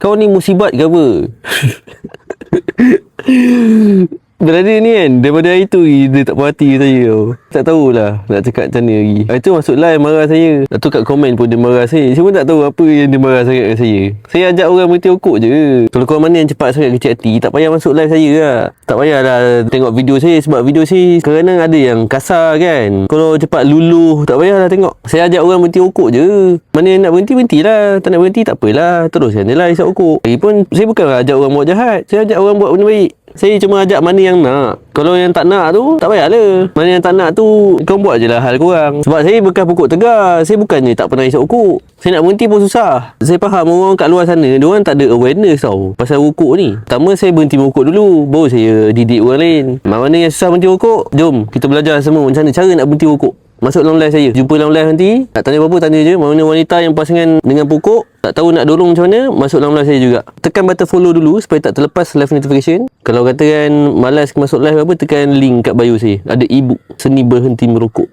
Kau ni musibat ke apa? Berada ni kan, daripada hari tu dia tak puas hati saya tau. Tak tahulah nak cakap macam mana lagi. Hari tu masuk live marah saya. Lepas tu kat komen pun dia marah saya. Saya pun tak tahu apa yang dia marah sangat kat saya. Saya ajak orang berhenti rokok je. Kalau korang mana yang cepat sangat kecil hati, tak payah masuk live saya lah. Tak payahlah tengok video saya. Sebab video saya kadang ada yang kasar kan. Kalau cepat luluh, tak payahlah tengok. Saya ajak orang berhenti rokok je. Mana yang nak berhenti, berhentilah. Tak nak berhenti, tak apalah. Teruskan je lah isap rokok. Lagipun saya bukanlah ajak orang buat jahat. Saya ajak orang buat benda baik. Saya cuma ajak mana yang nak. Kalau yang tak nak tu, tak payahlah. Mana yang tak nak tu, kau buat je lah hal korang. Sebab saya bekas pokok tegar. Saya bukannya tak pernah isap rokok. Saya nak berhenti pun susah. Saya faham orang kat luar sana, diorang tak ada awareness tau pasal rokok ni. Pertama saya berhenti merokok dulu, baru saya didik orang lain. Mana yang susah berhenti rokok, jom kita belajar semua macam mana cara nak berhenti rokok. Masuk dalam live saya. Jumpa dalam live nanti. Tak tanya apa-apa, tanya je. Mana wanita yang pasangan dengan pokok, tak tahu nak dorong macam mana, masuk dalam live saya juga. Tekan button follow dulu supaya tak terlepas live notification. Kalau katakan malas masuk live apa, tekan link kat bio saya. Ada ebook Seni Berhenti Merokok.